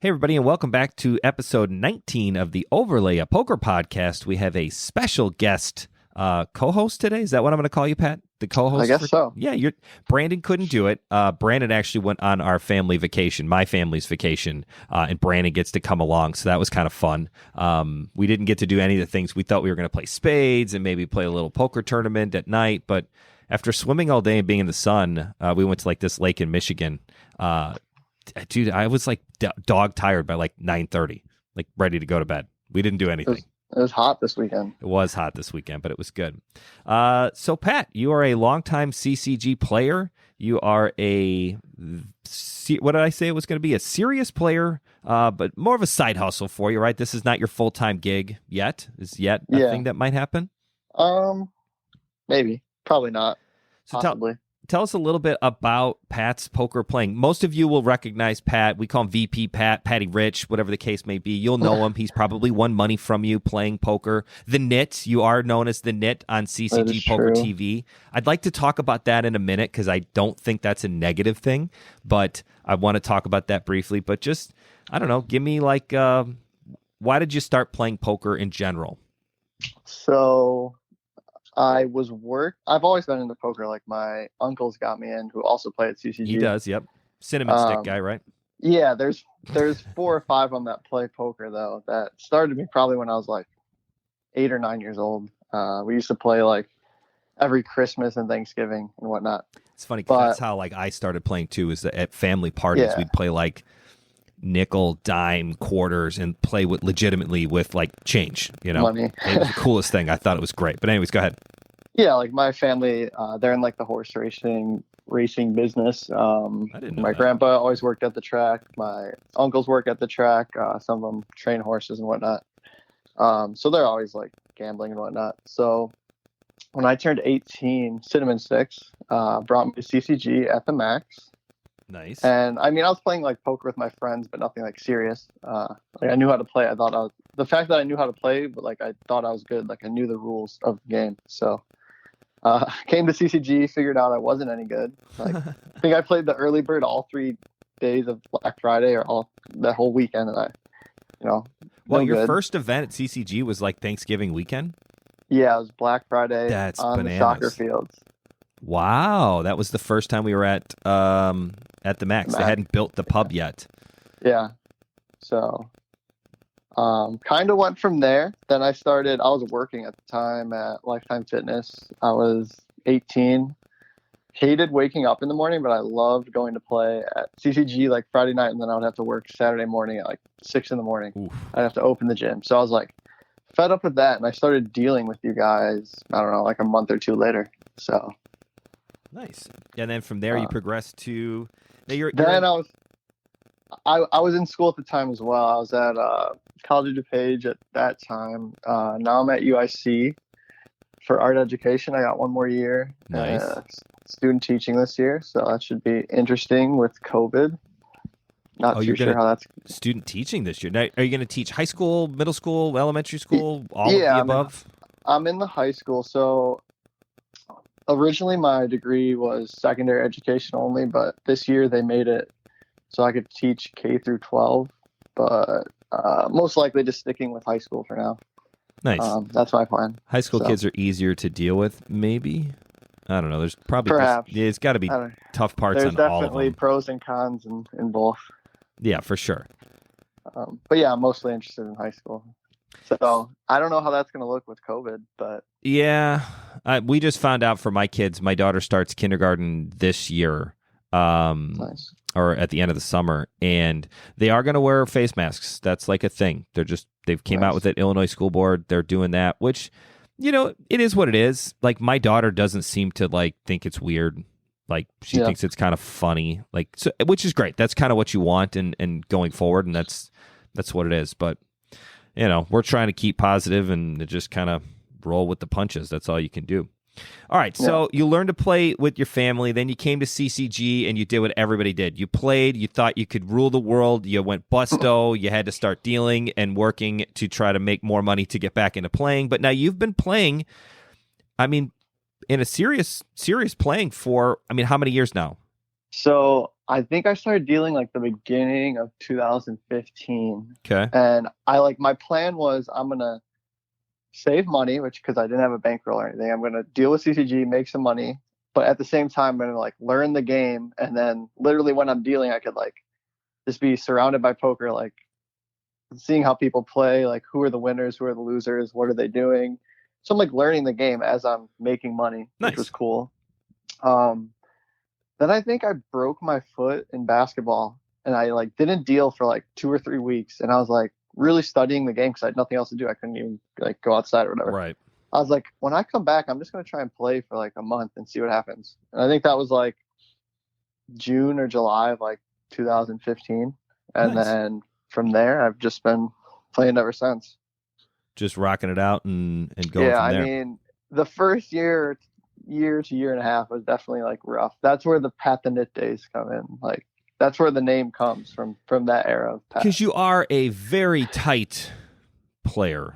Hey, everybody, and welcome back to episode 19 of the Overlay, a poker podcast. We have a special guest co-host today. Is that what I'm going to call you, Pat? The co-host? I guess so. Yeah, Brandon couldn't do it. Brandon actually went on our family vacation, my family's vacation, and Brandon gets to come along, so that was kind of fun. We didn't get to do any of the things we thought we were going to play spades and maybe play a little poker tournament at night, but after swimming all day and being in the sun, we went to like this lake in Michigan. Dude, I was like dog tired by like 9:30, like ready to go to bed. We didn't do anything. It was hot this weekend. It was hot this weekend, but it was good. So, Pat, you are a longtime CCG player. You are what did I say it was going to be? A serious player, but more of a side hustle for you, right? This is not your full-time gig yet. Is yet a thing that might happen? Maybe. Probably not. So Possibly. Tell us a little bit about Pat's poker playing. Most of you will recognize Pat. We call him VP Pat, Patty Rich, whatever the case may be. You'll know him. He's probably won money from you playing poker. The Nit, you are known as the Nit on CCG Poker true. TV. I'd like to talk about that in a minute because I don't think that's a negative thing, but I want to talk about that briefly. But just, I don't know, give me like, why did you start playing poker in general? So I've always been into poker. Like my uncles got me in, who also play at CCG. He does, yep. Cinnamon stick guy, right? Yeah, there's 4 or 5 of them that play poker though. That started me probably when I was like 8 or 9 years old. We used to play like every Christmas and Thanksgiving and whatnot. It's funny because that's how like I started playing too. Is that at family parties we'd play like nickel, dime, quarters, and play legitimately with like change. You know, money. It was the coolest thing. I thought it was great. But anyways, go ahead. Yeah, like my family, they're in like the horse racing business. I didn't know My that. grandpa always worked at the track. My uncles work at the track. Some of them train horses and whatnot. So they're always like gambling and whatnot. So when I turned 18, Cinnamon Sticks brought me to CCG at the Max. Nice. And I mean, I was playing like poker with my friends, but nothing like serious. Like I knew how to play. The fact that I knew how to play, but like I thought I was good. Like I knew the rules of the game. So came to CCG, figured out I wasn't any good. Like I think I played the early bird all 3 days of Black Friday or that whole weekend, and Well, no your good. first event at CCG was like Thanksgiving weekend? Yeah, it was Black Friday That's on bananas. the soccer fields. Wow. That was the first time we were at the Max. They hadn't built the pub yet. Yeah. So kind of went from there. Then I was working at the time at Lifetime Fitness. I was 18. Hated waking up in the morning, but I loved going to play at CCG like Friday night, and then I would have to work Saturday morning at like 6 in the morning. Oof. I'd have to open the gym. So I was like fed up with that, and I started dealing with you guys, I don't know, like a month or 2 later. So Nice. And then from there you progressed to... Then I was in school at the time as well. I was at College of DuPage at that time. Now I'm at UIC for art education. I got 1 more year. Nice. Student teaching this year, so that should be interesting with COVID. Not too sure how that's... Student teaching this year. Now, are you going to teach high school, middle school, elementary school, all of the above? I'm in the high school, so originally my degree was secondary education only, but this year they made it so I could teach K through 12, but most likely just sticking with high school for now. Nice. That's my plan. High school kids are easier to deal with, maybe? I don't know. There's probably... Perhaps. It's got to be tough parts There's on all of definitely them. pros and cons in both. Yeah, for sure. But yeah, I'm mostly interested in high school. So I don't know how that's going to look with COVID, but... Yeah. We just found out for my kids, my daughter starts kindergarten this year. Nice. Or at the end of the summer, and they are going to wear face masks. That's like a thing. They've came out with it. Illinois School Board, they're doing that, which, you know, it is what it is. Like my daughter doesn't seem to like think it's weird. Like she thinks it's kind of funny, like, so, which is great. That's kind of what you want and going forward. And that's what it is. But, you know, we're trying to keep positive and just kind of roll with the punches. That's all you can do. All right, so you learned to play with your family, then you came to CCG and you did what everybody did. You played, you thought you could rule the world, you went busto, you had to start dealing and working to try to make more money to get back into playing. But now you've been playing, I mean, in a serious playing for, I mean, how many years now? So I think I started dealing like the beginning of 2015. Okay. And I like my plan was I'm gonna save money, which because I didn't have a bankroll or anything, I'm gonna deal with CCG, make some money, but at the same time I'm gonna like learn the game, and then literally when I'm dealing, I could like just be surrounded by poker, like seeing how people play, like who are the winners, who are the losers, what are they doing. So I'm like learning the game as I'm making money, which was Nice. cool. Um, then I think I broke my foot in basketball, and I like didn't deal for like 2 or 3 weeks, and I was like really studying the game because I had nothing else to do. I couldn't even like go outside or whatever. Right. I was like, when I come back, I'm just gonna try and play for like a month and see what happens. And I think that was like June or July of like 2015, and Nice. then from there, I've just been playing ever since. Just rocking it out and going Yeah, from I there. mean, the first year to year and a half was definitely like rough. That's where the Pat the Nit days come in. Like that's where the name comes from that era of Pat. Because you are a very tight player.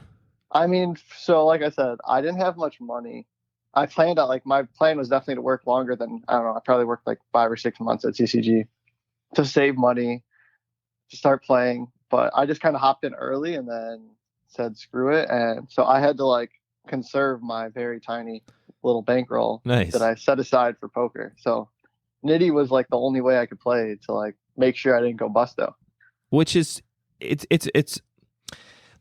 I mean, so like I said, I didn't have much money. I planned out like my plan was definitely to work longer than I don't know. I probably worked like 5 or 6 months at CCG to save money to start playing. But I just kind of hopped in early and then said screw it, and so I had to like conserve my very tiny little bankroll Nice. that I set aside for poker. So Nitty was like the only way I could play to like make sure I didn't go busto. Which is it's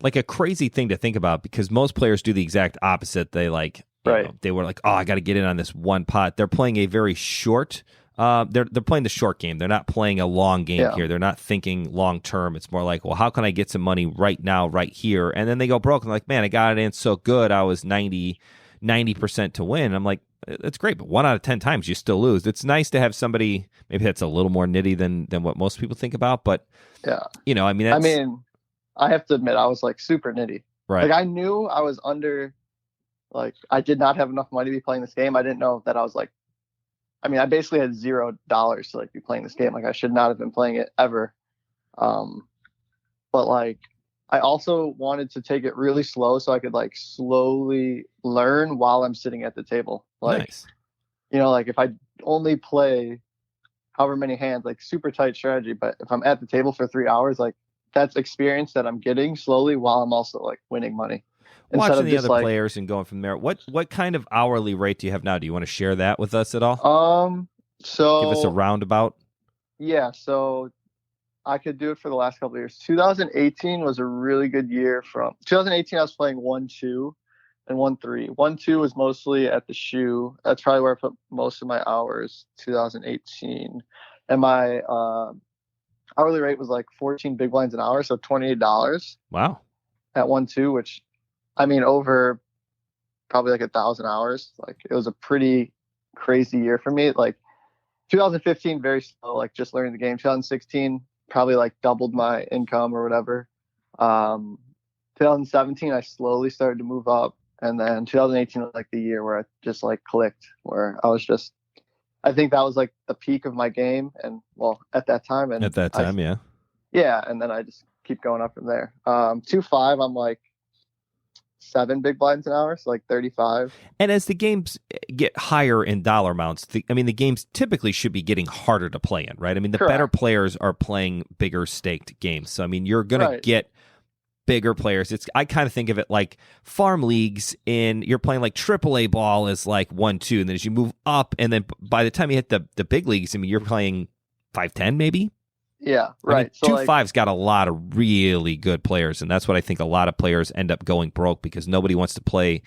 like a crazy thing to think about because most players do the exact opposite. They like Right. they were like, oh, I got to get in on this one pot. They're playing a very short. They're playing the short game. They're not playing a long game Yeah. here. They're not thinking long term. It's more like, well, how can I get some money right now, right here? And then they go broke. And like, man, I got it in so good. I was 90% to win. I'm like, that's great, but 1 out of 10 times you still lose. It's nice to have somebody. Maybe that's a little more nitty than what most people think about. But Yeah. I mean, that's, I have to admit I was like super nitty. right. Like I knew I was under. Like I did not have enough money to be playing this game. I didn't know that I was like. I mean, I basically had $0 to like be playing this game. Like I should not have been playing it ever. But like I also wanted to take it really slow so I could like slowly learn while I'm sitting at the table. Like, Nice. like if I only play however many hands, like super tight strategy, but if I'm at the table for 3 hours, like that's experience that I'm getting slowly while I'm also like winning money. Instead Watching of the just other like, players and going from there. What kind of hourly rate do you have now? Do you want to share that with us at all? so Give us a roundabout. yeah, so I could do it for the last couple of years. 2018 was a really good year. From 2018, I was playing 1-2 and 1-3. 1-2 was mostly at the shoe. That's probably where I put most of my hours. 2018, and my hourly rate was like 14 big blinds an hour, so $28 Wow. at 1-2, which I mean over probably like 1,000 hours. Like it was a pretty crazy year for me. Like 2015, very slow, like just learning the game. 2016, probably like doubled my income or whatever. 2017, I slowly started to move up. And then 2018 was like the year where I just like clicked, where I think that was like the peak of my game. And well, at that time. And At that time, yeah. Yeah. And then I just keep going up from there. 2-5, I'm like 7 big blinds an hour, so like 35. And as the games get higher in dollar amounts, the games typically should be getting harder to play in, right? I mean, the Correct. better players are playing bigger staked games. So, I mean, you're going to get bigger players. I kind of think of it like farm leagues you're playing like AAA ball is like 1-2. And then as you move up, and then by the time you hit the big leagues, I mean, you're playing 5-10 maybe. Yeah, right. I mean, so 2-5's got a lot of really good players, and that's what I think a lot of players end up going broke because nobody wants to play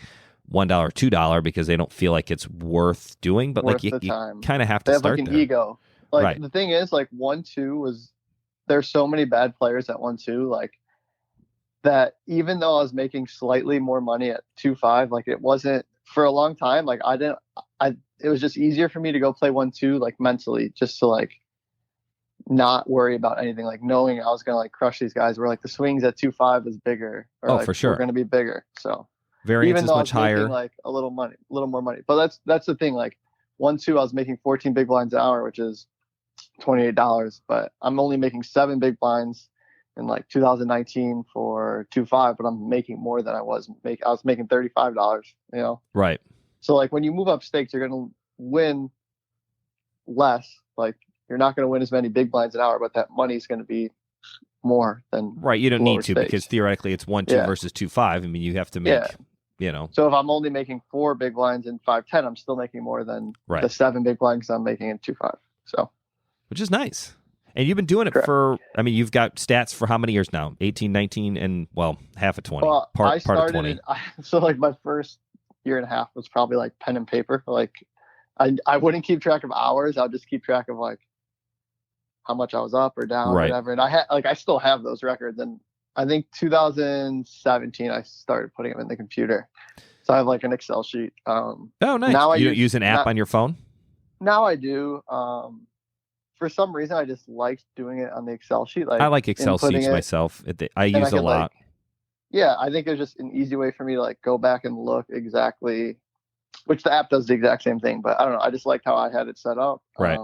$1, $2 because they don't feel like it's worth doing. But worth like you kind of have to they have start like an there. ego. Like Right. the thing is, like 1-2 was there's so many bad players at 1-2, like that. Even though I was making slightly more money at 2-5, like it wasn't for a long time. Like it was just easier for me to go play 1-2, like mentally, just to like not worry about anything, like knowing I was gonna like crush these guys. Where like the swings at 2-5 is bigger, or Oh, like for sure. we're gonna be bigger. So Variance even is though much I was higher. making like a little more money, but that's the thing. Like 1-2, I was making 14 big blinds an hour, which is $28, but I'm only making 7 big blinds in like 2019 for 2-5, but I'm making more than I was making $35. Right. So like when you move up stakes, you're gonna win less. Like you're not going to win as many big blinds an hour, but that money's going to be more than right. You don't lower need to stakes. because theoretically it's 1-2 Yeah. versus 2-5. I mean, you have to make, So if I'm only making 4 big blinds in 5-10, I'm still making more than Right. the 7 big blinds I'm making in 2-5. So, which is nice. And you've been doing it Correct. for, I mean, you've got stats for how many years now? 18, 19, and well, half of 20. well, I part of started 20. so like my first year and a half was probably like pen and paper. Like I wouldn't keep track of hours. I'll just keep track of like how much I was up or down or Right. whatever. And I still have those records. And I think 2017 I started putting them in the computer. So I have like an Excel sheet. Oh, nice. Now You don't use an app on your phone? Now I do. For some reason, I just liked doing it on the Excel sheet. Like I like Excel inputting sheets it. myself. I use a lot. I think it's just an easy way for me to like go back and look exactly, which the app does the exact same thing. But I don't know. I just liked how I had it set up. Right.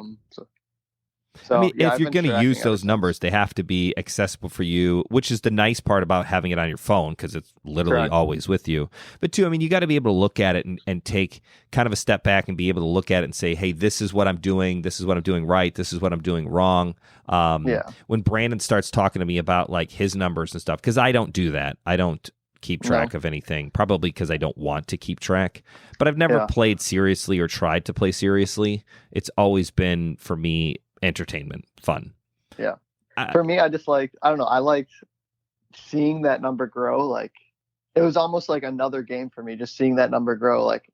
So I mean, yeah, if I've you're been going to tracking use ever those since. numbers, they have to be accessible for you, which is the nice part about having it on your phone because it's literally Correct. always with you. But two, I mean, you got to be able to look at it and take kind of a step back and be able to look at it and say, hey, this is what I'm doing. This is what I'm doing right. This is what I'm doing wrong. When Brandon starts talking to me about like his numbers and stuff, because I don't do that. I don't keep track of anything, probably because I don't want to keep track. But I've never played seriously or tried to play seriously. It's always been, for me, entertainment, fun. Yeah. For me, I liked seeing that number grow. Like it was almost like another game for me, just seeing that number grow. Like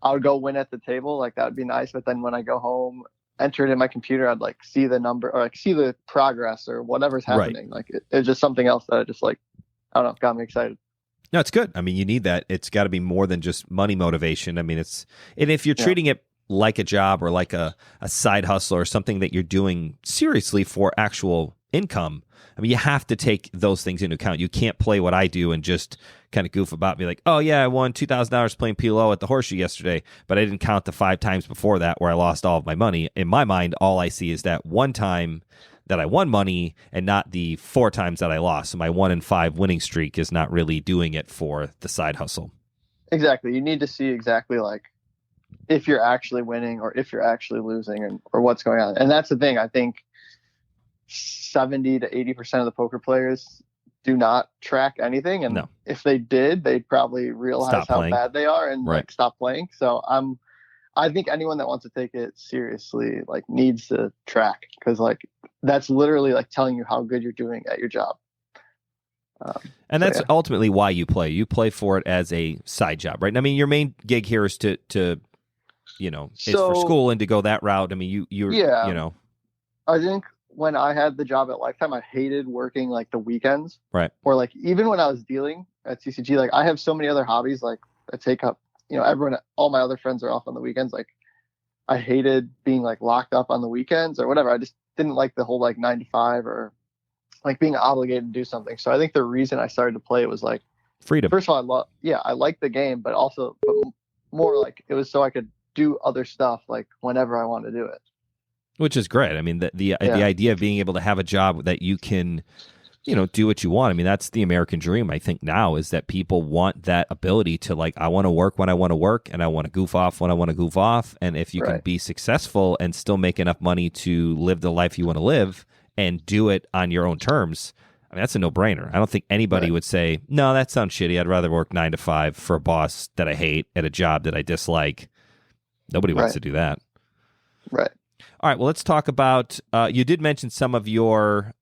I would go win at the table, like that would be nice. But then when I go home, enter it in my computer, I'd like see the number or like see the progress or whatever's happening. Like it's just something else that I just like, I don't know, got me excited. No, it's good. I mean, you need that. It's got to be more than just money motivation. I mean, and if you're treating it like a job or like a side hustle or something that you're doing seriously for actual income, I mean, you have to take those things into account. You can't play what I do and just kind of goof about, be like, oh yeah, I won $2,000 playing PLO at the Horseshoe yesterday, but I didn't count the 5 times before that where I lost all of my money. In my mind, all I see is that one time that I won money and not the 4 times that I lost. So my 1 in 5 winning streak is not really doing it for the side hustle. Exactly. You need to see exactly like if you're actually winning or if you're actually losing or what's going on. And that's the thing. I think 70 to 80% of the poker players do not track anything. And if they did, they'd probably realize how bad they are and like stop playing. So I think anyone that wants to take it seriously, like needs to track because like that's literally like telling you how good you're doing at your job. And that's ultimately why you play. You play for it as a side job, right? I mean, your main gig here is to it's for school and to go that route. I mean, I think when I had the job at Lifetime, I hated working like the weekends, right? Or like even when I was dealing at CCG, like I have so many other hobbies like that take up. All my other friends are off on the weekends. Like I hated being like locked up on the weekends or whatever. I just didn't like the whole like 9 to 5 or like being obligated to do something. So I think the reason I started to play it was like freedom. First of all, I liked the game, but more like it was so I could do other stuff like whenever I want to do it. Which is great. I mean, the idea of being able to have a job that you can, do what you want. I mean, that's the American dream, I think, now, is that people want that ability to, like, I want to work when I want to work, and I want to goof off when I want to goof off. And if you can be successful and still make enough money to live the life you want to live and do it on your own terms, I mean, that's a no-brainer. I don't think anybody would say, no, that sounds shitty. I'd rather work 9 to 5 for a boss that I hate at a job that I dislike. Nobody wants to do that. Right. All right, well, let's talk about, you did mention some of your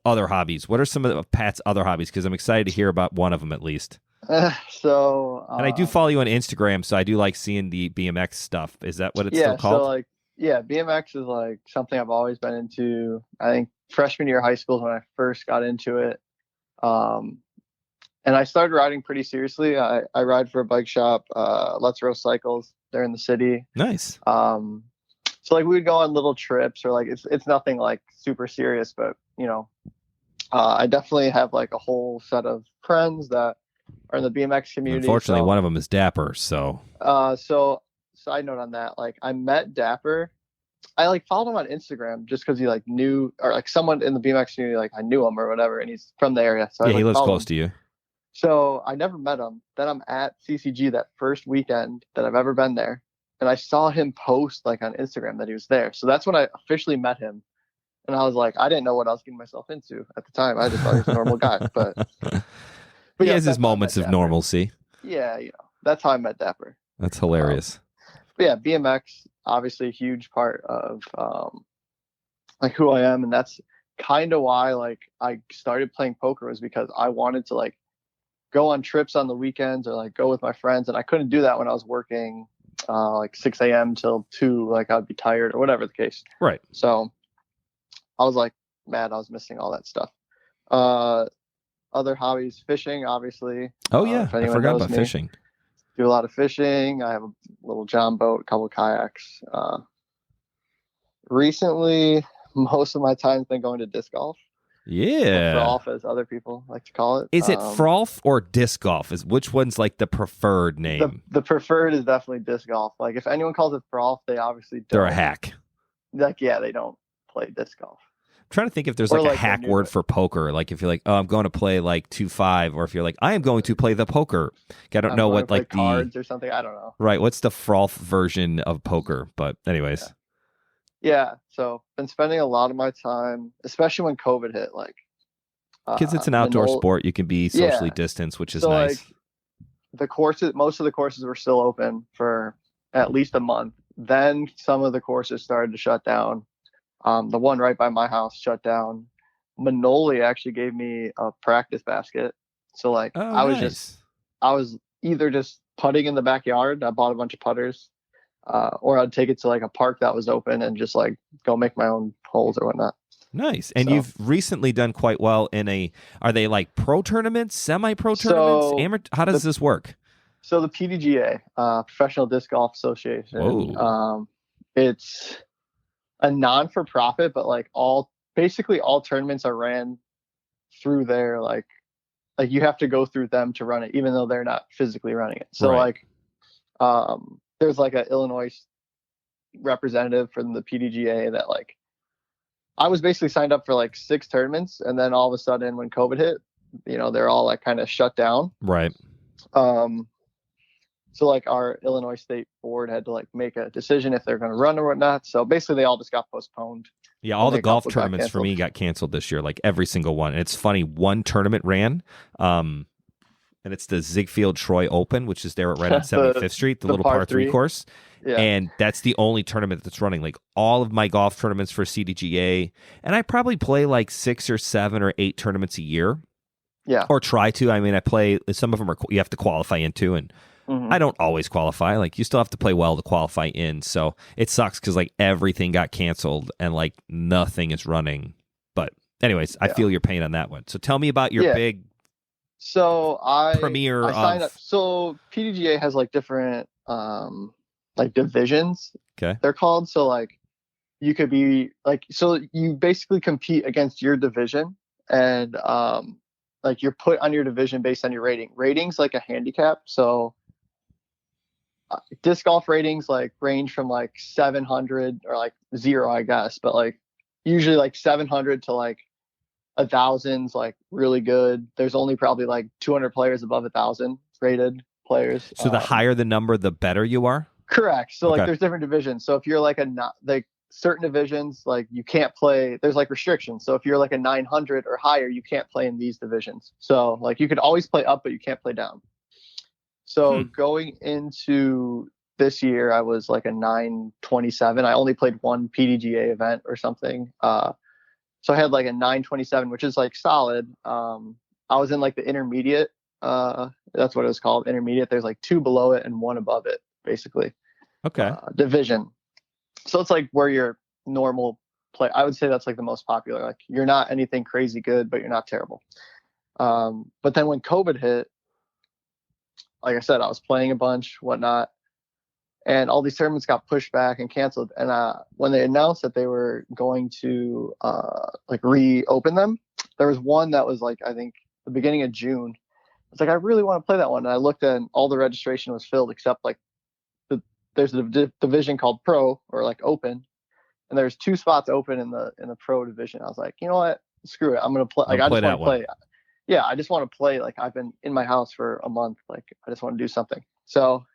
other hobbies. What are some of Pat's other hobbies? Because I'm excited to hear about one of them at least. And I do follow you on Instagram, so I do like seeing the BMX stuff. Is that what it's still called? So like, BMX is like something I've always been into. I think freshman year of high school is when I first got into it. And I started riding pretty seriously. I ride for a bike shop, Let's Roast Cycles. They're in the city. Nice. So like we would go on little trips or like it's nothing like super serious, but I definitely have like a whole set of friends that are in the BMX community. Unfortunately, one of them is Dapper. So so side note on that, like I met Dapper. I like followed him on Instagram just because he like knew or like someone in the BMX community, like I knew him or whatever, and he's from the area. So he lives close to you. So I never met him. Then I'm at CCG that first weekend that I've ever been there. and I saw him post like on Instagram that he was there. So that's when I officially met him. And I was like, I didn't know what I was getting myself into at the time. I just thought he was a normal guy. But He yeah, has his that's how I met moments of Dapper. normalcy. Yeah, that's how I met Dapper. That's hilarious. But yeah, BMX obviously a huge part of like who I am, and that's kind of why like I started playing poker, was because I wanted to like go on trips on the weekends or like go with my friends, and I couldn't do that when I was working like 6 a.m. till 2, like I'd be tired or whatever the case. Right. So I was like, man, I was missing all that stuff. Other hobbies, fishing, obviously. Oh yeah, if I anyone forgot knows about me, fishing. do a lot of fishing. I have a little John boat, a couple kayaks. Recently, most of my time's been going to disc golf. Yeah. FROLF, as other people like to call it. Is it FROLF or disc golf? Is which one's like the preferred name? The preferred is definitely disc golf. Like if anyone calls it FROLF, they obviously don't. They're a hack. Like yeah, they don't play disc golf. I'm trying to think if there's Or like a like hack they knew word it. for poker. Like if you're like, oh, I'm going to play like 2-5, or if you're like, I am going to play the poker. I don't I'm know going what to play like cards or something. I don't know. right. What's the FROLF version of poker? But anyways, Yeah. So been spending a lot of my time, especially when COVID hit. Like because it's an outdoor sport, you can be socially distanced, which is so nice. like the courses, most of the courses were still open for at least a month. Then some of the courses started to shut down. The one right by my house shut down. Manoli actually gave me a practice basket. So like Oh, I nice. was either just putting in the backyard. I bought a bunch of putters, or I'd take it to like a park that was open and just like go make my own holes or whatnot. Nice. And So- you've recently done quite well in are they like pro tournaments, semi-pro tournaments, So, amateur? How does this work? So the PDGA, Professional Disc Golf Association, Whoa. it's a non-for-profit, but like basically all tournaments are ran through their like you have to go through them to run it, even though they're not physically running it. So Right. like there's like an Illinois representative from the PDGA that like I was basically signed up for like 6 tournaments, and then all of a sudden when COVID hit, they're all like kind of shut down. Right. So like our Illinois State Board had to like make a decision if they're going to run or whatnot. So basically they all just got postponed. Yeah, all the Only a golf couple got tournaments for me got canceled this year, like every single one. And it's funny, one tournament ran, and it's the Ziegfeld Troy Open, which is there right on 75th Street, the little par 3 course. Yeah. And that's the only tournament that's running. Like all of my golf tournaments for CDGA, and I probably play like 6 or 7 or 8 tournaments a year. Yeah. Or try to. I mean, I play, some of them are you have to qualify into, and I don't always qualify. Like you still have to play well to qualify in. So it sucks because like everything got canceled and like nothing is running. But anyways, I feel your pain on that one. So tell me about your big So premiere I signed up. So PDGA has like different like divisions. Okay. They're called. So like you could be like, so you basically compete against your division, and like you're put on your division based on your rating. Rating's like a handicap. So disc golf ratings like range from like 700 or like 0, I guess, but like usually like 700 to like 1,000's like really good. There's only probably like 200 players above 1,000 rated players. So the higher the number, the better you are? Correct. So Okay. like there's different divisions. So if you're like like certain divisions, like you can't play, there's like restrictions. So if you're like a 900 or higher, you can't play in these divisions. So like you could always play up, but you can't play down. So going into this year, I was like a 927. I only played one PDGA event or something. So I had like a 927, which is like solid. I was in like the intermediate. That's what it was called, intermediate. There's like 2 below it and 1 above it, basically. Okay. Division. So it's like where your normal play. I would say that's like the most popular. Like you're not anything crazy good, but you're not terrible. But then when COVID hit, like I said, I was playing a bunch, whatnot, and all these tournaments got pushed back and canceled. And when they announced that they were going to like reopen them, there was one that was like, I think the beginning of June. It's like, I really want to play that one. And I looked and all the registration was filled except like there's a division called Pro or like Open, and there's 2 spots open in the Pro division. I was like, you know what? Screw it. I'm gonna play. Like I just want to play. Yeah, I just want to play. Like I've been in my house for a month. Like I just want to do something. So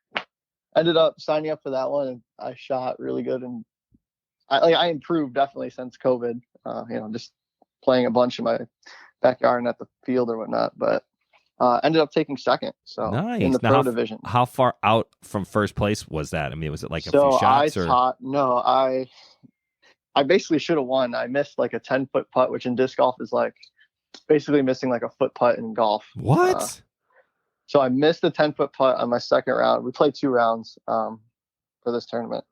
ended up signing up for that one, and I shot really good, and I improved definitely since COVID. Just playing a bunch in my backyard and at the field or whatnot, but ended up taking second. So Nice. in the Now, pro division. How far out from first place was that? I mean, was it like a So few shots? I basically should have won. I missed like a 10-foot putt, which in disc golf is like basically missing like a foot putt in golf. What? So I missed a 10-foot putt on my second round. We played 2 rounds for this tournament.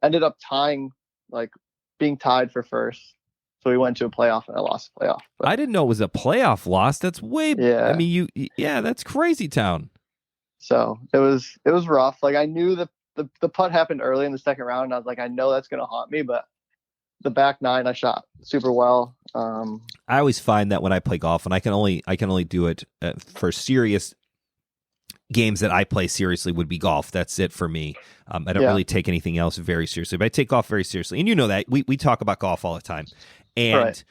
Ended up being tied for first. So we went to a playoff, and I lost the playoff. But I didn't know it was a playoff loss. That's way. Yeah. I mean, that's crazy town. So it was rough. Like, I knew the putt happened early in the second round, and I was like, I know that's gonna haunt me, but the back 9 I shot super well. I always find that when I play golf, and I can only do it for serious games that I play seriously would be golf. That's it for me. I don't really take anything else very seriously, but I take golf very seriously. And you know that. We talk about golf all the time. And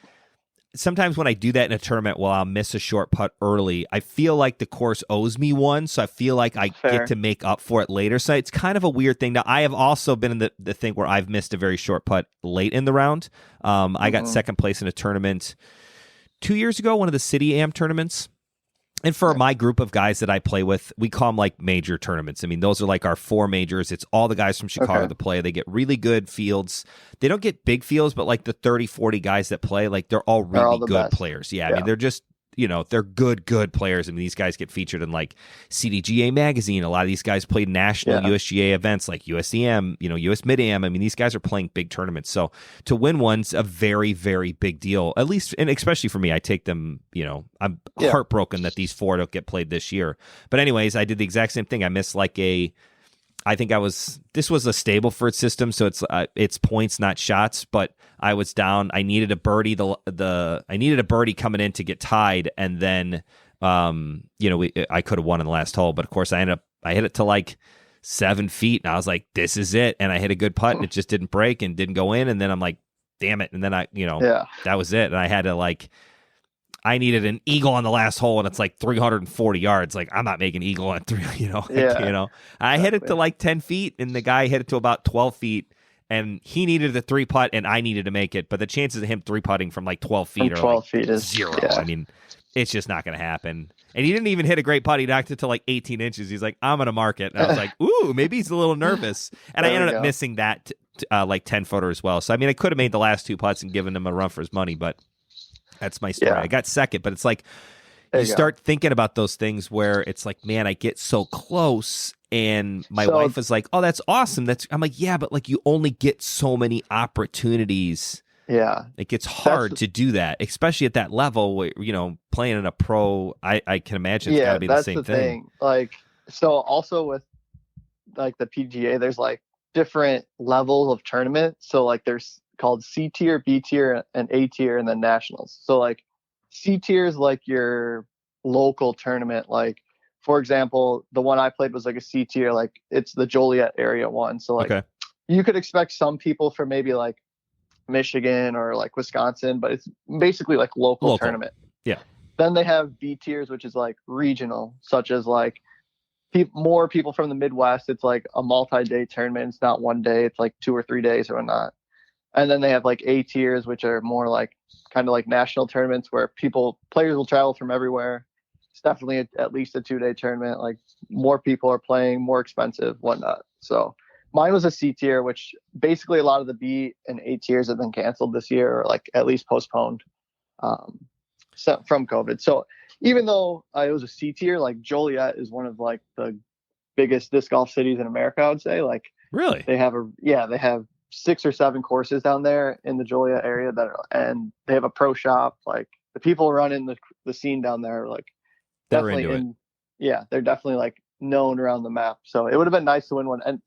sometimes when I do that in a tournament, I'll miss a short putt early, I feel like the course owes me one, so I feel like I get to make up for it later. So it's kind of a weird thing. Now, I have also been in the thing where I've missed a very short putt late in the round. I got second place in a tournament 2 years ago, one of the City Am tournaments. And for my group of guys that I play with, we call them like major tournaments. I mean, those are like our 4 majors. It's all the guys from Chicago that play. They get really good fields. They don't get big fields, but like the 30, 40 guys that play, like they're all really good players. Yeah, I mean, they're just, they're good players. I mean, these guys get featured in like CDGA magazine. A lot of these guys played national USGA events like USEM, US Mid-Am. I mean, these guys are playing big tournaments. So to win one's a very, very big deal, at least, and especially for me. I take them, I'm heartbroken that these 4 don't get played this year. But anyways, I did the exact same thing. I missed this was a Stableford system, so it's points, not shots, but I was down. I needed a birdie. I needed a birdie coming in to get tied, and then I could have won in the last hole, but of course I hit it to like 7 feet, and I was like, this is it. And I hit a good putt, and it just didn't break and didn't go in, and then I'm like, damn it. And then that was it. And I had to I needed an eagle on the last hole, and it's like 340 yards. Like, I'm not making eagle on 3, I hit it to like 10 feet, and the guy hit it to about 12 feet, and he needed the 3 putt, and I needed to make it. But the chances of him 3 putting from like 12 feet are like is 0. Yeah. I mean, it's just not going to happen. And he didn't even hit a great putt. He knocked it to like 18 inches. He's like, I'm going to mark it. And I was like, ooh, maybe he's a little nervous. And I ended up missing that like 10-footer as well. So, I mean, I could have made the last 2 putts and given him a run for his money, but that's my story. I got second, but it's like you start thinking about those things where it's like, man, I get so close, and my wife is like, oh, that's awesome. I'm like, yeah, but like you only get so many opportunities. Yeah. It gets hard to do that, especially at that level where, playing in a pro, I can imagine it's gotta be the same thing. Like, so also with like the PGA, there's like different levels of tournament. So like there's called C tier, B tier, and A tier, and then nationals. So like C tier is like your local tournament. Like, for example, the one I played was like a C tier, like it's the Joliet area one. So like you could expect some people from maybe like Michigan or like Wisconsin, but it's basically like local tournament. Yeah. Then they have B tiers, which is like regional, such as like more people from the Midwest. It's like a multi-day tournament. It's not one day. It's like 2 or 3 days or whatnot. And then they have like A tiers, which are more like kind of like national tournaments where players will travel from everywhere. It's definitely at least a 2-day tournament. Like more people are playing, more expensive, whatnot. So mine was a C tier, which basically a lot of the B and A tiers have been canceled this year, or like at least postponed from COVID. So even though it was a C tier, like Joliet is one of like the biggest disc golf cities in America, I would say. Like, really, they have 6 or 7 courses down there in the Joliet area and they have a pro shop. Like the people running the scene down there are like definitely they're definitely like known around the map. So it would have been nice to win one. And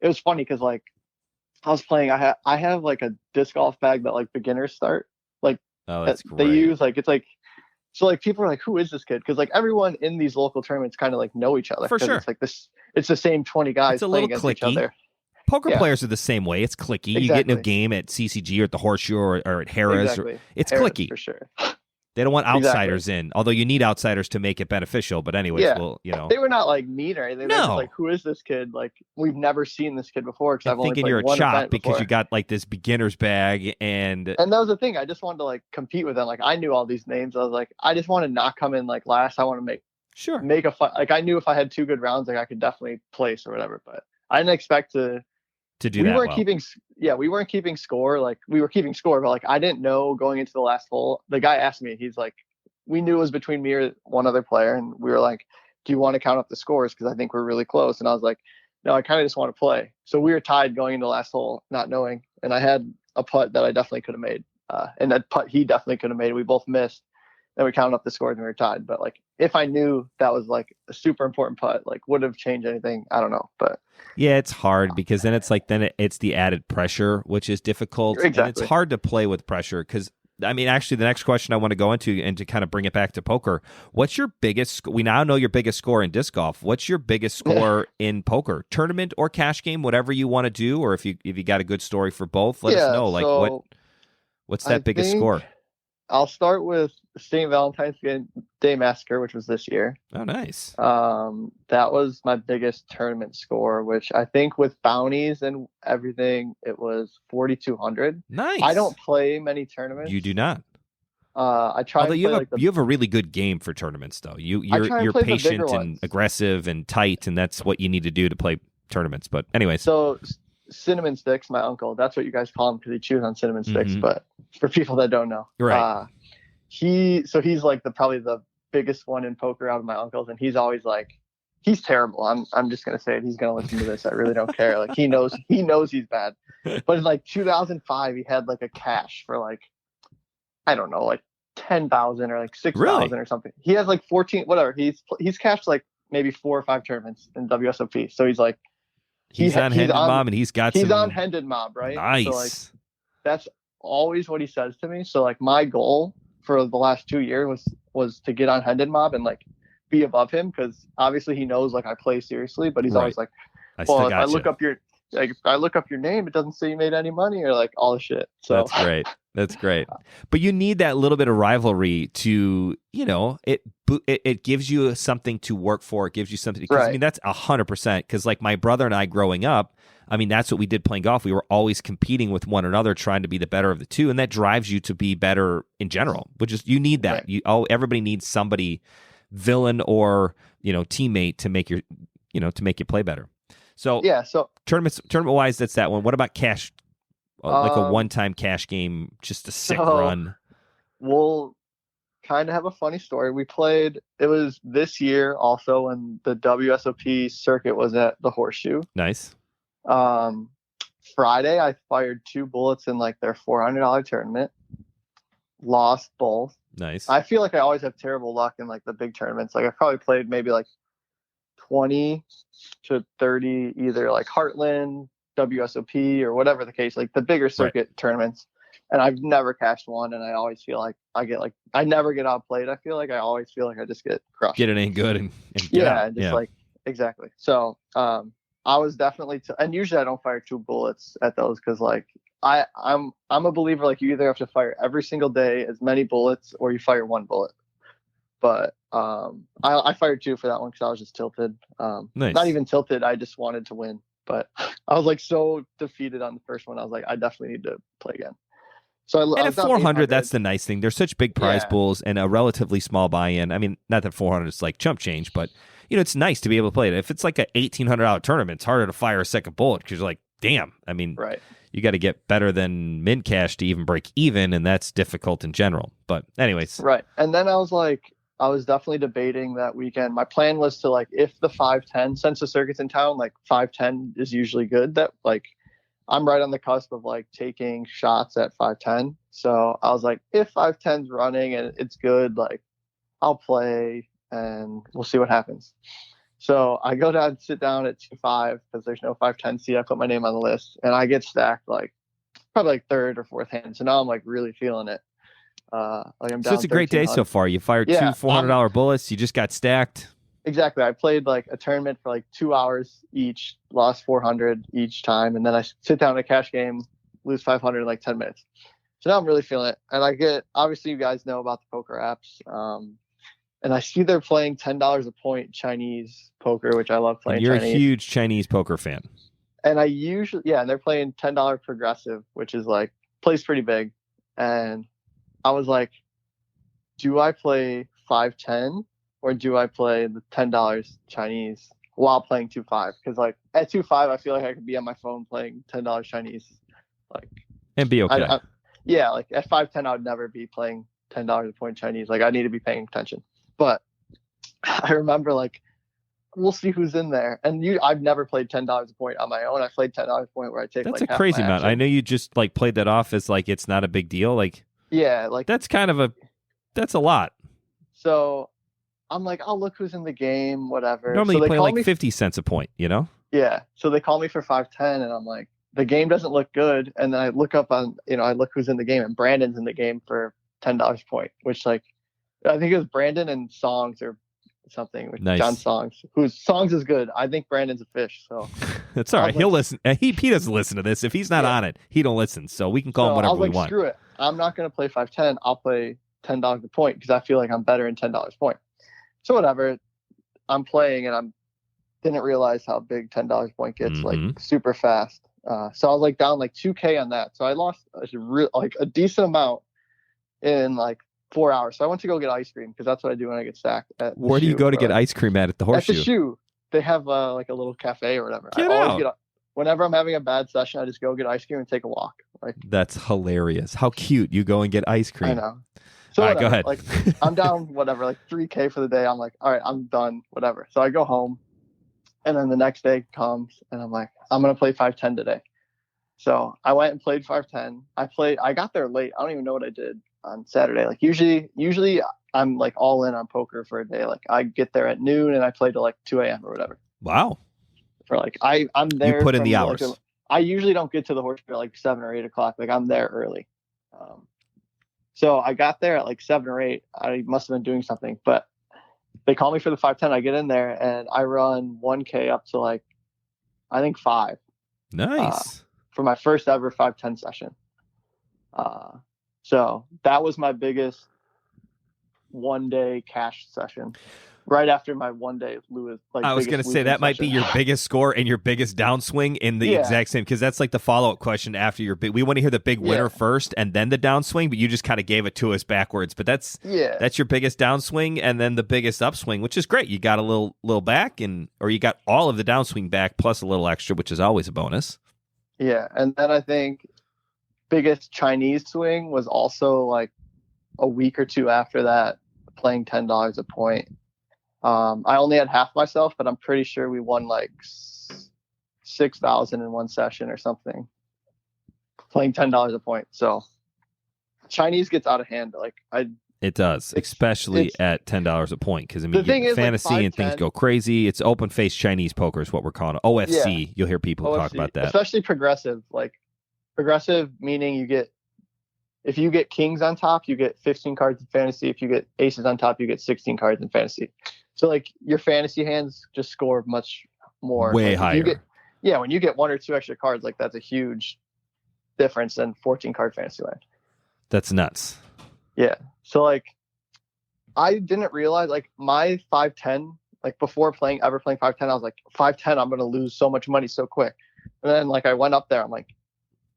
it was funny because like I was playing, I have like a disc golf bag that like beginners start, like that's they use, like it's like, so like people are like, who is this kid? Because like everyone in these local tournaments kind of like know each other. For sure. It's like it's the same 20 guys playing against each other. Poker players are the same way. It's clicky. Exactly. You get in a game at CCG or at the Horseshoe or at Harrah's. Exactly. It's Harrah's, clicky. For sure. They don't want Exactly. outsiders in, although you need outsiders to make it beneficial. But anyways, Yeah. well, They were not like mean or anything. They're just No. like, who is this kid? Like, we've never seen this kid before because And I've only thinking played you're a one chop event because before. you got like this beginner's bag and that was the thing. I just wanted to like compete with them. Like, I knew all these names. I was like, I just want to not come in like last. I want to sure. make a fight. Like, I knew if I had 2 good rounds, like I could definitely place or whatever. But I didn't expect to do we that weren't well. keeping we weren't keeping score. Like, we were keeping score, but like I didn't know going into the last hole. The guy asked me, he's like, we knew it was between me or one other player, and we were like, do you want to count up the scores because I think we're really close? And I was like, no, I kind of just want to play. So we were tied going into the last hole, not knowing, and I had a putt that I definitely could have made, and that putt he definitely could have made. We both missed. Then we counted up the scores and we were tied. But like, if I knew that was like a super important putt, like would have changed anything, I don't know. But yeah, it's hard because then it's like it's the added pressure, which is difficult, exactly. and it's hard to play with pressure because. I mean, actually, the next question I want to go into and to kind of bring it back to poker, what's your biggest? We now know your biggest score in disc golf. What's your biggest score in poker, tournament or cash game, whatever you want to do, or if you got a good story for both, let us know. Like what's that biggest score? I'll start with St. Valentine's Day Massacre, which was this year. Oh, nice. That was my biggest tournament score, which I think with bounties and everything, it was 4,200. Nice. I don't play many tournaments. You do not. I try. Although and you play have you have a really good game for tournaments, though. You're patient and aggressive and tight, and that's what you need to do to play tournaments. But anyways, so Cinnamon Sticks, my uncle, that's what you guys call him because he chews on cinnamon sticks. Mm-hmm. But for people that don't know, right? He's like probably the biggest one in poker out of my uncles, and he's always like, he's terrible. I'm just gonna say it. He's gonna listen to this. I really don't care. Like he knows he's bad. But in like 2005, he had like a cash for like, I don't know, like 10,000 or like 6,000 or something. He has like 14, whatever. He's cashed like maybe 4 or 5 tournaments in WSOP. So he's like, he's on Hended Mob and he's on Hended Mob, right? Nice. So like, that's always what he says to me. So like my goal for the last 2 years was to get on Hended Mob and like be above him because obviously he knows like I play seriously, but he's always like, well, if I look up your name, it doesn't say you made any money or like all the shit. So that's great. That's great. But you need that little bit of rivalry to, it gives you something to work for. It gives you something. Right. I mean, that's 100%. Because like my brother and I growing up, I mean, that's what we did playing golf. We were always competing with one another, trying to be the better of the two. And that drives you to be better in general, which is, you need that. Right. Everybody needs somebody, villain or, teammate to make you play better. So yeah, tournament wise, that's that one. What about cash? Like a one-time cash game, just a sick run. We'll kind of have a funny story. We played. It was this year also when the WSOP circuit was at the Horseshoe. Nice. Friday, I fired 2 bullets in like their $400 tournament. Lost both. Nice. I feel like I always have terrible luck in like the big tournaments. Like I probably played maybe like 20 to 30, either like Heartland, WSOP, or whatever the case, like the bigger circuit tournaments. And I've never cashed one, and I always feel like I never get outplayed. I feel like I always feel like I just get crushed. Get it ain't good and like exactly. So I was definitely and usually I don't fire 2 bullets at those because like I'm a believer like you either have to fire every single day as many bullets or you fire 1 bullet. But I fired 2 for that one because I was just tilted. Nice. Not even tilted. I just wanted to win. But I was like so defeated on the first one. I was like, I definitely need to play again. So at 400, that's the nice thing. There's such big prize pools and a relatively small buy-in. I mean, not that 400 is like chump change, but it's nice to be able to play it. If it's like a $1,800 tournament, it's harder to fire a second bullet because you're like, damn. I mean, you got to get better than min cash to even break even, and that's difficult in general. But anyways, right. And then I was definitely debating that weekend. My plan was to like, if the 510, since the circuit's in town, like 510 is usually good, that like I'm right on the cusp of like taking shots at 510. So I was like, if 510's running and it's good, like I'll play and we'll see what happens. So I go down, sit down at 2-5 because there's no 510 seat. I put my name on the list and I get stacked like probably like 3rd or 4th hand. So now I'm like really feeling it. Like I'm down. So it's a great day so far. You fired 2 $400 bullets. You just got stacked. Exactly. I played like a tournament for like 2 hours each, lost 400 each time, and then I sit down in a cash game, lose 500 in like 10 minutes. So now I'm really feeling it. And obviously you guys know about the poker apps. And I see they're playing $10 a point Chinese poker, which I love playing. And you're Chinese. a huge Chinese poker fan. And and they're playing $10 progressive, which is like, plays pretty big. And I was like, do I play 5-10 or do I play the $10 Chinese while playing 2-5? Because like at 2-5, I feel like I could be on my phone playing $10 Chinese, like, and be okay. Like at 5-10, I would never be playing $10 a point Chinese. Like I need to be paying attention. But I remember like, we'll see who's in there. And I've never played $10 a point on my own. I played $10 a point where I take that's like a crazy amount. I know you just like played that off as like it's not a big deal. Like that's a lot. So I'm like, I'll look who's in the game, whatever. Normally so you play like 50 cents a point, you know? Yeah. So they call me for 5-10 and I'm like, the game doesn't look good. And then I look up on, I look who's in the game and Brandon's in the game for $10 a point, which like, I think it was Brandon and Songs or something with nice. John Songs, whose Songs is good. I think Brandon's a fish, so that's all right. He'll listen. He doesn't listen to this. If he's not on it, he don't listen. So we can call him whatever we want. Screw it. I'm not going to play 5-10. I'll play $10 a point because I feel like I'm better in $10 a point. So whatever. I'm playing and I didn't realize how big $10 a point gets like super fast. So I was like down like 2K on that. So I lost a decent amount in like 4 hours. So I went to go get ice cream because that's what I do when I get stacked. Where do you go to get ice cream at the Horseshoe? At the Shoe. They have like a little cafe or whatever. Get out. Whenever I'm having a bad session, I just go get ice cream and take a walk. Like that's hilarious. How cute. You go and get ice cream. I know. So all right, go ahead. Like I'm down whatever, like 3K for the day. I'm like, all right, I'm done, whatever. So I go home and then the next day comes and I'm like, I'm going to play 5-10 today. So I went and played 5-10. I got there late. I don't even know what I did on Saturday. Like usually I'm like all in on poker for a day. Like I get there at noon and I play till like 2 a.m. or whatever. Wow. For like I'm there. You put in the hours. I usually don't get to the Horseshoe at like 7 or 8 o'clock. Like I'm there early. So I got there at like 7 or 8. I must have been doing something, but they call me for the 5-10. I get in there and I run 1K up to like, I think 5. Nice. For my first ever 5-10 session. So that was my biggest one-day cash session. Right after my one-day Lewis. Like I was going to say that might be your biggest score and your biggest downswing in the exact same, because that's like the follow-up question after your big. We want to hear the big winner first and then the downswing, but you just kind of gave it to us backwards. But that's your biggest downswing and then the biggest upswing, which is great. You got a little back, or you got all of the downswing back plus a little extra, which is always a bonus. Yeah, and then I think biggest Chinese swing was also like a week or two after that, playing $10 a point. I only had half myself, but I'm pretty sure we won like 6,000 in one session or something, playing $10 a point. So Chinese gets out of hand. It does, especially at $10 a point, because I mean, fantasy and things go crazy. It's open face Chinese poker is what we're calling it. OFC. Yeah. You'll hear people talk about that, especially progressive. Like progressive meaning if you get kings on top, you get 15 cards in fantasy. If you get aces on top, you get 16 cards in fantasy. So like your fantasy hands just score much more. Way higher. When you get 1 or 2 extra cards, like that's a huge difference than 14 card fantasy land. That's nuts. Yeah. So like I didn't realize like my 5-10, like before ever playing 5-10, I was like 5-10, I'm going to lose so much money so quick. And then like I went up there, I'm like,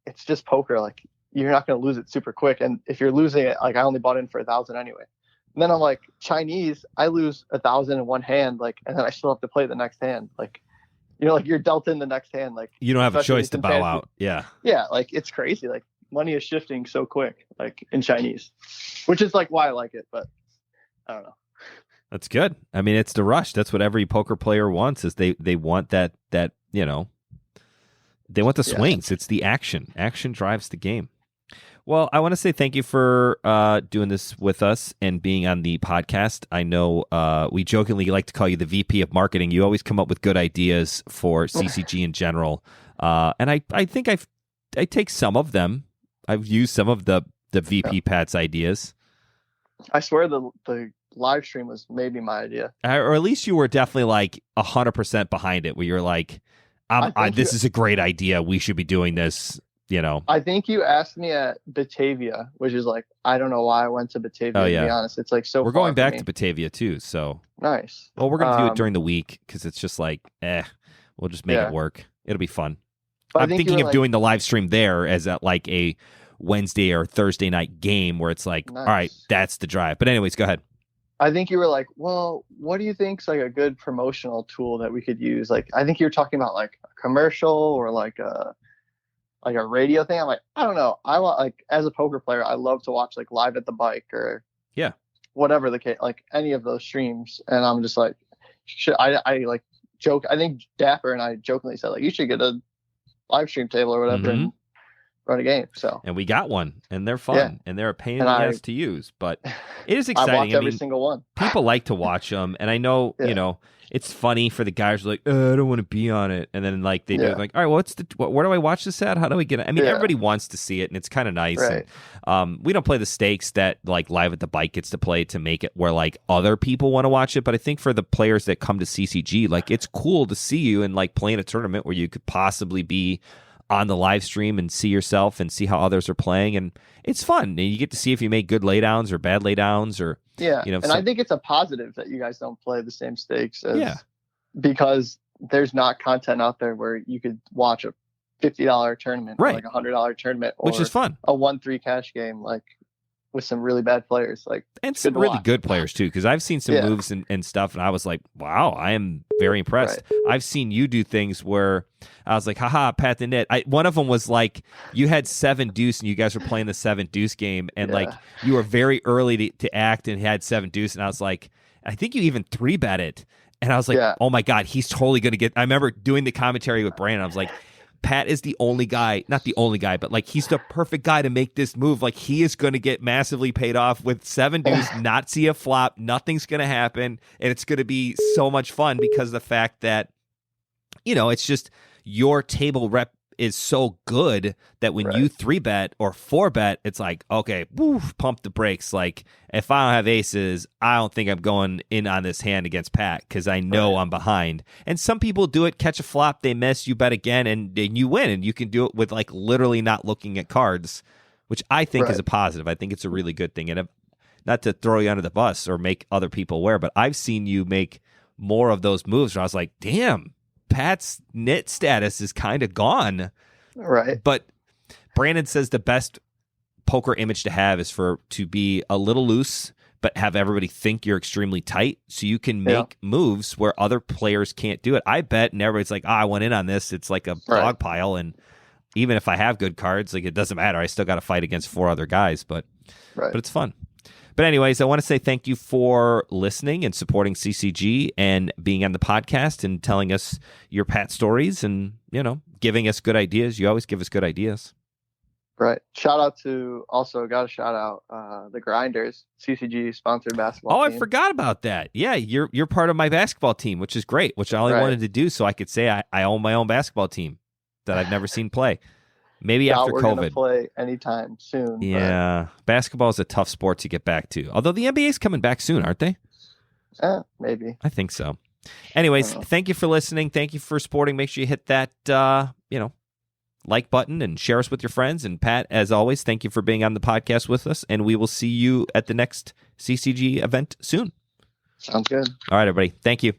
it's just poker. Like you're not going to lose it super quick. And if you're losing it, like I only bought in for 1,000 anyway. And then I'm like, Chinese, I lose 1,000 in one hand, like, and then I still have to play the next hand. Like, like you're dealt in the next hand. Like you don't have a choice to bow out. Yeah. Yeah. Like it's crazy. Like money is shifting so quick, like in Chinese, which is like why I like it, but I don't know. That's good. I mean, it's the rush. That's what every poker player wants is they want that, they want the swings. It's the action. Action drives the game. Well, I want to say thank you for doing this with us and being on the podcast. I know we jokingly like to call you the VP of marketing. You always come up with good ideas for CCG in general. And I think I take some of them. I've used some of the VP Pat's ideas. I swear the live stream was maybe my idea. Or at least you were definitely like 100% behind it, where you're like, this is a great idea. We should be doing this. I think you asked me at Batavia, which is like, I don't know why I went to Batavia, to be honest. It's like so We're far going back from to me. Batavia too, so. Nice. Well, we're going to do it during the week because it's just like, we'll just make it work. It'll be fun. But I'm thinking of doing the live stream there as at like a Wednesday or Thursday night game where it's like, all right, that's the drive. But anyways, go ahead. I think you were like, well, what do you think's like a good promotional tool that we could use? Like, I think you were talking about like a commercial or like a radio thing. I'm like, I don't know. I want, like, as a poker player, I love to watch like Live at the Bike or whatever the case, like any of those streams. And I'm just like, I like joke. I think Dapper and I jokingly said like, you should get a live stream table or whatever and run a game. So, and we got one, and they're fun, and they're a pain in the ass to use, but it is exciting. I watch every single one. People like to watch them, and I know it's funny for the guys who are like, I don't want to be on it, and then like they do it, like, all right, where do I watch this at? How do we get it? I mean, everybody wants to see it, and it's kind of nice. Right. And, we don't play the stakes that like Live at the Bike gets to play to make it where like other people want to watch it, but I think for the players that come to CCG, like it's cool to see you and like play in a tournament where you could possibly be on the live stream and see yourself and see how others are playing, and it's fun. And you get to see if you make good laydowns or bad laydowns, or I think it's a positive that you guys don't play the same stakes because there's not content out there where you could watch a $50 tournament, or like $100 tournament, or which is fun, a 1-3 cash game, like with some really bad players, like, and some really good players too. Because I've seen some moves and stuff, and I was like, wow, I am very impressed. I've seen you do things where I was like, haha, Pat the Nit. One of them was like, you had 7 deuce and you guys were playing the 7 deuce game, and like you were very early to act and had 7 deuce, and I was like, I think you even 3-bet it, and I was like, oh my god, he's totally gonna get. I remember doing the commentary with Brandon. I was like, Pat is the only guy, not the only guy, but like he's the perfect guy to make this move. Like he is going to get massively paid off with 7 deuce, not see a flop. Nothing's going to happen. And it's going to be so much fun because of the fact that, it's just your table rep is so good that when you 3-bet or 4-bet, it's like, okay, woof, pump the brakes. Like if I don't have aces, I don't think I'm going in on this hand against Pat because I know I'm behind. And some people do it, catch a flop, they miss, you bet again, and you win. And you can do it with like literally not looking at cards, which I think is a positive. I think it's a really good thing. And not to throw you under the bus or make other people aware, but I've seen you make more of those moves where I was like, damn, Pat's Nit status is kind of gone. Right. But Brandon says the best poker image to have is to be a little loose, but have everybody think you're extremely tight so you can make moves where other players can't do it. I bet, and everybody's like, I went in on this. It's like a dog pile. And even if I have good cards, like it doesn't matter. I still got to fight against 4 other guys, but it's fun. But anyways, I want to say thank you for listening and supporting CCG and being on the podcast and telling us your Pat stories and, giving us good ideas. You always give us good ideas. Right. Shout out to the Grinders, CCG sponsored basketball team. I forgot about that. Yeah, you're part of my basketball team, which is great, which I only wanted to do so I could say I own my own basketball team that I've never seen play. Maybe after we're COVID. Gonna play anytime soon. Yeah, basketball is a tough sport to get back to. Although the NBA is coming back soon, aren't they? Maybe. I think so. Anyways, thank you for listening. Thank you for supporting. Make sure you hit that, like button and share us with your friends. And Pat, as always, thank you for being on the podcast with us. And we will see you at the next CCG event soon. Sounds good. All right, everybody. Thank you.